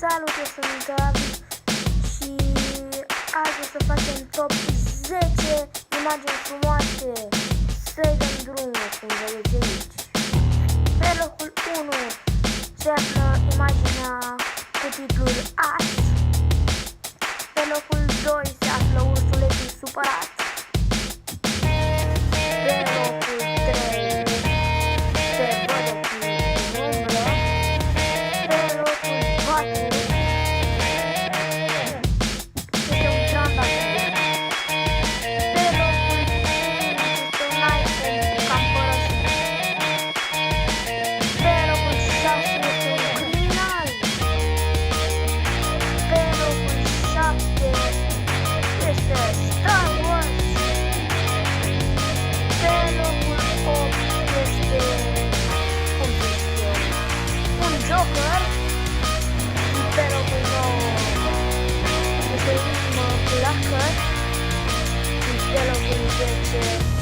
Salut, eu sunt Gabi și azi o să facem top 10 imagini frumoase. Să-i dăm drumul, cum vedeți aici. Pe locul 1 se află imaginea cu titlul As. Pe locul 2 se află ursulețul supărat. Pe locul 3 se văd ochii în umbră. Pe locul 4 este un trandafir. Pe locul 5 este un iPhone cam părăsit. Pe locul 6 este un criminal. Pe locul 7 este Star Wars. Pe locul 8 este, cum să zic eu, un Joker. Și pe locul 9 este ultimă placă. Și pe locul 10